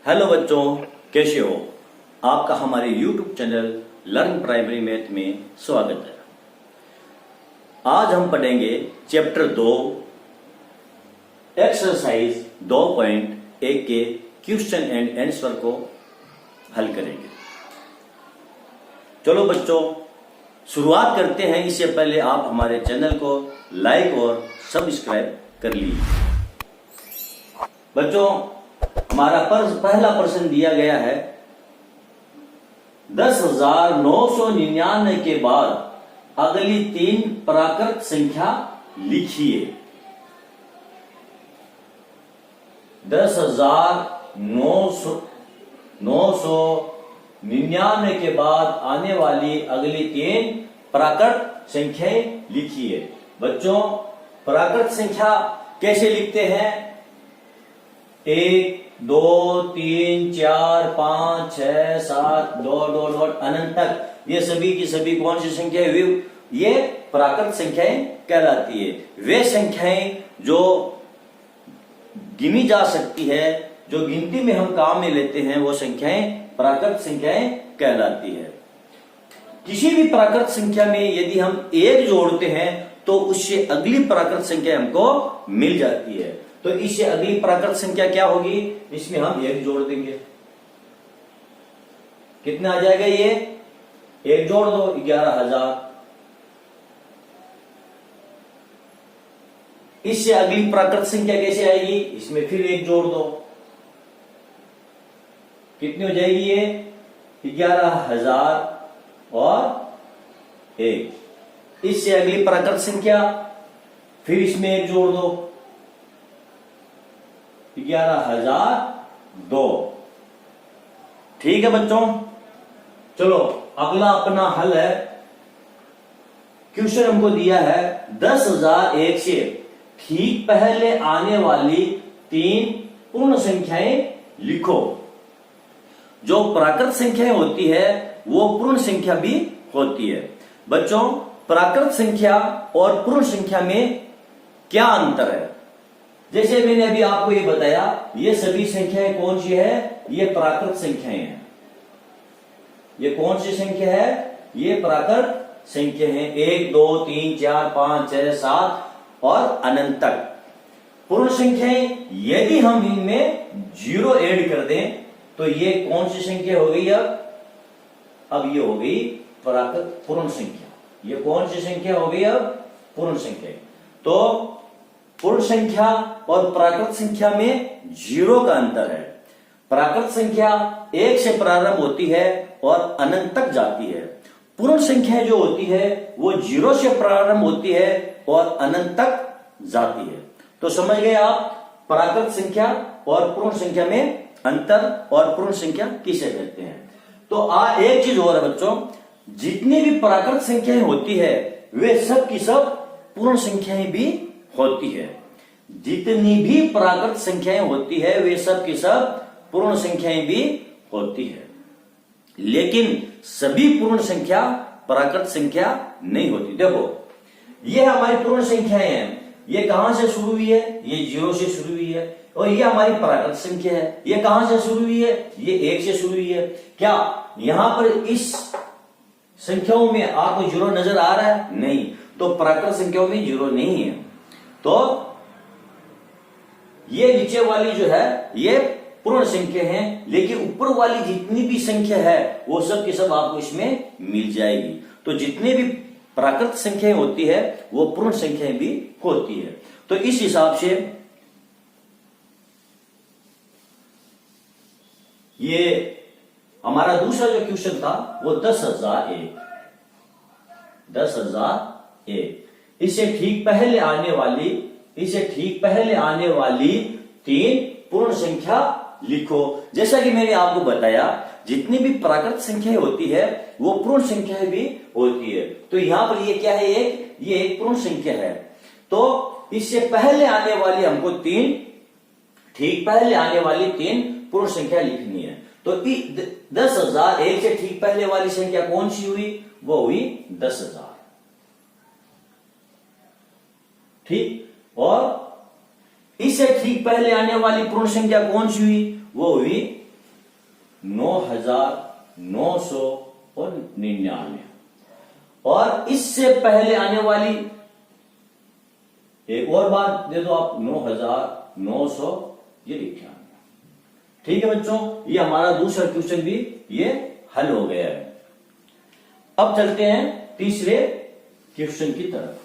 Hello बच्चों, कैसे हो? आपका हमारे YouTube channel learn primary math में स्वागत है। आज हम पढ़ेंगे चैप्टर 2 एक्सरसाइज 2.1 के क्वेश्चन एंड आंसर को हल करेंगे। चलो बच्चों, शुरुआत करते हैं। इससे पहले आप हमारे चैनल को लाइक और सब्सक्राइब कर लीजिए। बच्चों, हमारा पहला प्रश्न दिया गया है 10,999 के बाद अगली 3 प्राकृत संख्या लिखिए। 10,999 के बाद आने वाली अगली 3 प्राकृत संख्याएं लिखिए। बच्चों, प्राकृत संख्या कैसे लिखते हैं? 1, 2, 3, 4, 5, 6, 7 डॉट अनंत तक ये सभी की सभी कौन सी संख्या है? ये प्राकृत संख्याएं कहलाती है। वे संख्याएं जो गिनी जा सकती है, जो गिनती में हम काम में लेते हैं, वो संख्याएं प्राकृत संख्याएं कहलाती है। किसी भी प्राकृत संख्या में यदि हम 1 जोड़ते हैं तो उससे अगली प्राकृत संख्या हमको मिल जाती है। तो इससे अगली प्राकृत संख्या क्या होगी? इसमें हम 1 जोड़ देंगे। कितना आ जाएगा? ये 1 जोड़ दो 11,000। इससे अगली प्राकृत संख्या कैसे आएगी? इसमें फिर 1 जोड़ दो। कितनी हो जाएगी ये? 11,000 और 1। इससे अगली प्राकृत संख्या, फिर इसमें 1 जोड़ दो 11,002। ठीक है बच्चों, चलो अगला अपना हल है। क्वेश्चन हमको दिया है 10,001 से ठीक पहले आने वाली 3 पूर्ण संख्याएं लिखो। जो प्राकृत संख्याएं होती है वो पूर्ण संख्या भी होती है। बच्चों, प्राकृत संख्या और पूर्ण संख्या में क्या अंतर है? जैसे मैंने अभी आपको ये बताया, ये सभी संख्याएं कौन सी है? ये प्राकृत संख्याएं हैं। ये कौन सी संख्या है? ये प्राकृत संख्या है। 1, 2, 3, 4, 5, 6, 7 और अनंत तक। पूर्ण संख्याएं यदि हम इनमें 0 ऐड कर दें तो ये कौन सी संख्या हो गई? अब ये हो गई प्राकृत पूर्ण संख्या। ये कौन सी संख्या हो गई? अब पूर्ण संख्या। तो पूर्ण संख्या और प्राकृत संख्या में 0 का अंतर है। प्राकृत संख्या 1 से प्रारंभ होती है और अनंत तक जाती है। पूर्ण संख्या जो होती है वो 0 से प्रारंभ होती है और अनंत तक जाती है। तो समझ गए आप प्राकृत संख्या और पूर्ण संख्या में अंतर और पूर्ण संख्या किसे कहते हैं। तो एक चीज और है बच्चों, जितनी भी प्राकृत संख्याएं होती है वे सब की सब पूर्ण संख्याएं भी होती है। जितनी भी प्राकृत संख्याएं होती है वे सब की सब पूर्ण संख्याएं भी होती है, लेकिन सभी पूर्ण संख्या प्राकृत संख्या नहीं होती। देखो, ये हमारी पूर्ण संख्याएं हैं। ये कहां से शुरू हुई है? ये 0 से शुरू हुई है। और ये हमारी प्राकृत संख्या है। ये कहां से शुरू हुई है? ये 1 से शुरू हुई है। क्या यहां पर इस संख्याओं में आपको 0 नजर आ रहा है? नहीं। तो प्राकृत संख्याओं में 0 नहीं है। तो ये नीचे वाली जो है ये पूर्ण संख्या है, लेकिन ऊपर वाली जितनी भी संख्या है वो सब की सब आपको इसमें मिल जाएगी। तो जितने भी प्राकृत संख्याएं होती है वो पूर्ण संख्याएं भी होती है। तो इस हिसाब से ये हमारा दूसरा जो क्वेश्चन था वो 10,001। इससे ठीक पहले आने वाली 3 पूर्ण संख्या लिखो। जैसा कि मैंने आपको बताया, जितनी भी प्राकृत संख्याएं होती है वो पूर्ण संख्याएं भी होती है। तो यहां पर ये क्या है? ये एक पूर्ण संख्या है। तो इससे पहले आने वाली हमको 3 ठीक पहले आने वाली 3 पूर्ण संख्या लिखनी है। तो 10,001 से ठीक पहले वाली संख्या कौन सी हुई? वो हुई 10,000। ठीक। और इससे ठीक पहले आने वाली पूर्ण संख्या कौन सी हुई? वो हुई 9,900 और 99। और इससे पहले आने वाली एक और बात दे दो आप, 9,900 ये 91। ठीक है बच्चों, ये हमारा दूसरा क्वेश्चन भी ये हल हो गया है। अब चलते हैं तीसरे क्वेश्चन की तरफ।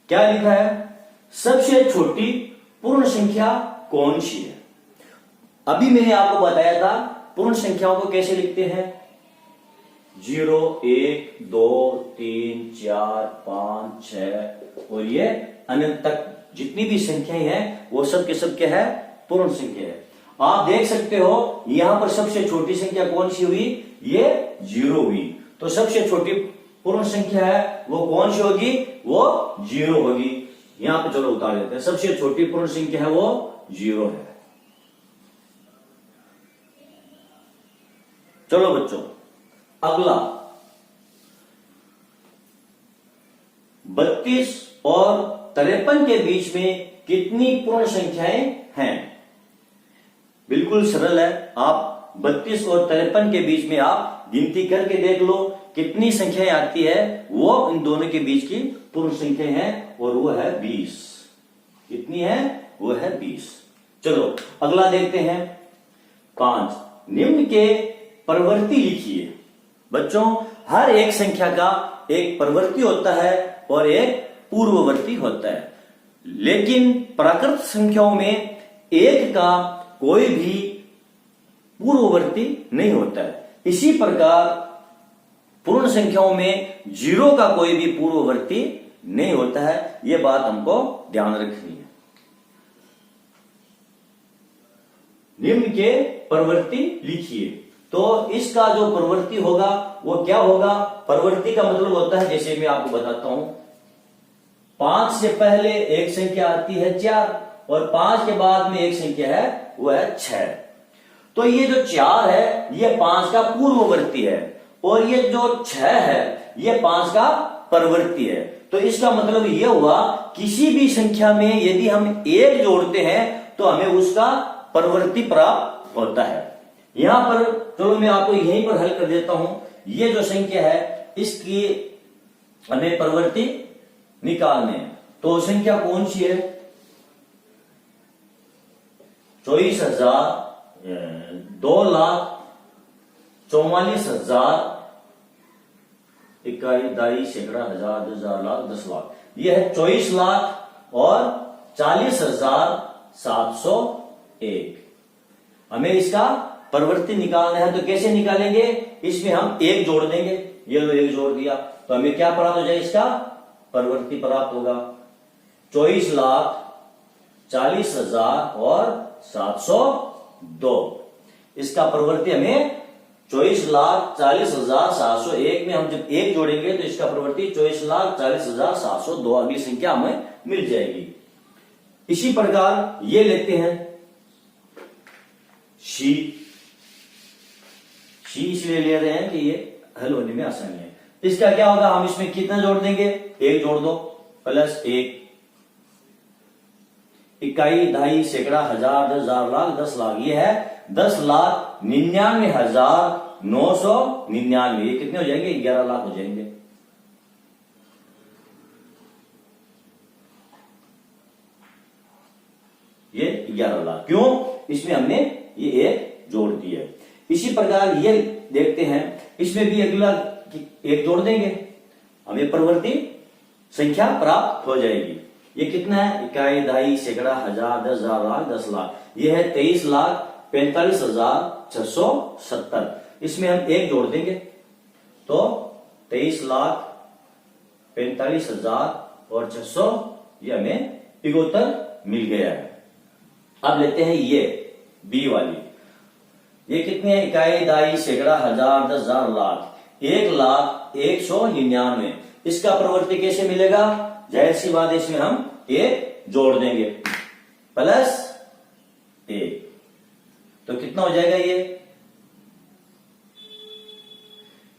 क्या लिखा है? सबसे छोटी पूर्ण संख्या कौन सी है? अभी मैंने आपको बताया था पूर्ण संख्याओं को कैसे लिखते हैं। 0, 1, 2, 3, 4, 5, 6 और ये अनंत तक जितनी भी संख्याएं हैं वो सब के सब क्या है? पूर्ण संख्या है। आप देख सकते हो यहां पर सबसे छोटी संख्या कौन सी हुई? ये 0 हुई। तो सबसे छोटी पूर्ण संख्या है वो कौन सी होगी? वो 0 होगी। यहां पे चलो उतार देते हैं। सबसे छोटी पूर्ण संख्या है वो 0 है। चलो बच्चों, अगला 32 और 53 के बीच में कितनी पूर्ण संख्याएं हैं? बिल्कुल सरल है। आप 32 और 53 के बीच में आप गिनती करके देख लो कितनी संख्याएं आती है। वो इन दोनों के बीच की पूर्ण संख्या है और वो है 20। कितनी है? वो है 20। चलो अगला देखते हैं 5। निम्न के परवर्ती लिखिए। बच्चों, हर एक संख्या का एक परवर्ती होता है और एक पूर्ववर्ती होता है, लेकिन प्राकृत संख्याओं में एक का कोई भी पूर्ववर्ती नहीं होता है। इसी प्रकार पूर्ण संख्याओं में 0 का कोई भी पूर्ववर्ती नहीं होता है। यह बात हमको ध्यान रखनी है। निम्न के परवर्ती लिखिए। तो इसका जो परवर्ती होगा वो क्या होगा? परवर्ती का मतलब होता है, जैसे मैं आपको बताता हूं, 5 से पहले एक संख्या आती है 4 और 5 के बाद में एक संख्या है वो है 6। तो ये जो 4 है ये 5 का पूर्ववर्ती है और ये जो 6 है ये 5 का परवर्ती है। तो इसका मतलब ये हुआ किसी भी संख्या में यदि हम 1 जोड़ते हैं तो हमें उसका परवर्ती प्राप्त होता है। यहां पर चलो मैं आपको यहीं पर हल कर देता हूं। ये जो संख्या है इसकी हमें परवर्ती निकालने हैं। तो संख्या कौन सी है? 24,000, 2,44,000, इकाई, दाई, सैकड़ा, हजार, 10,000, लाख, 10 लाख। यह है 24 लाख और 40,701। हमें इसका परवर्ती निकालना है। तो कैसे निकालेंगे? इसमें हम 1 जोड़ देंगे। ये लो 1 जोड़ दिया तो हमें क्या प्राप्त हो जाए? इसका परवर्ती प्राप्त होगा 24,40,000 और 702। इसका परवर्ती हमें 24,40,701 में हम जब 1 जोड़ेंगे तो इसका प्रवृत्ति 24,40,702 अगली संख्या हमें मिल जाएगी। इसी प्रकार ये लेते हैं शी इसलिए ले रहे हैं कि ये हल होने में आसानी है। इसका क्या होगा? हम इसमें कितना जोड़ देंगे? 1 जोड़ दो प्लस 1, इकाई, दहाई, सैकड़ा, हजार, 10,000, लाख, 10 लाख। ये है 10,99,999। ये कितने हो जाएंगे? 11 लाख हो जाएंगे। ये 11 लाख क्यों? इसमें हमने ये 1 जोड़ दिया। इसी प्रकार ये देखते हैं, इसमें भी अगला 1 जोड़ देंगे, हमें परवर्ती संख्या प्राप्त हो जाएगी। ये कितना है? इकाई, दहाई, सैकड़ा, हजार, 10,000, लाख, 10 लाख। ये है 23,45,670। इसमें हम 1 जोड़ देंगे तो 23,45,000 और 600 ये हमें 75 मिल गया है। अब लेते हैं ये बी वाली। ये कितने हैं? इकाई, दाई, सैकड़ा, हजार, 10,000, लाख। 1,01,99। इसका प्रवृत्ति कैसे मिलेगा? जाहिर सी बात है, इसमें हम 1 जोड़ देंगे प्लस 1 तो कितना हो जाएगा? ये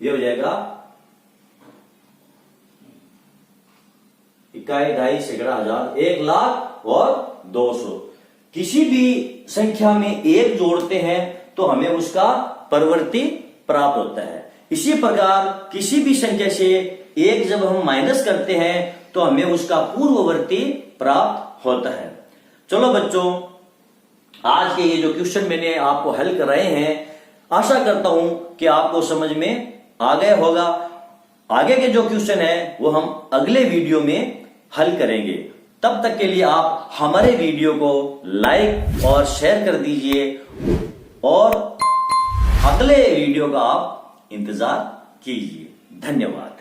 हो जाएगा इकाई, ढाई, सैकड़ा, हजार, 1 लाख और 200। किसी भी संख्या में 1 जोड़ते हैं तो हमें उसका परवर्ती प्राप्त होता है। इसी प्रकार किसी भी संख्या से 1 जब हम माइनस करते हैं तो हमें उसका पूर्ववर्ती प्राप्त होता है। चलो बच्चों, आज के ये जो क्वेश्चन मैंने आपको हल कराए हैं, आशा करता हूं कि आपको समझ में आ गया होगा। आगे के जो क्वेश्चन है वो हम अगले वीडियो में हल करेंगे। तब तक के लिए आप हमारे वीडियो को लाइक और शेयर कर दीजिए और अगले वीडियो का आप इंतजार कीजिए। धन्यवाद।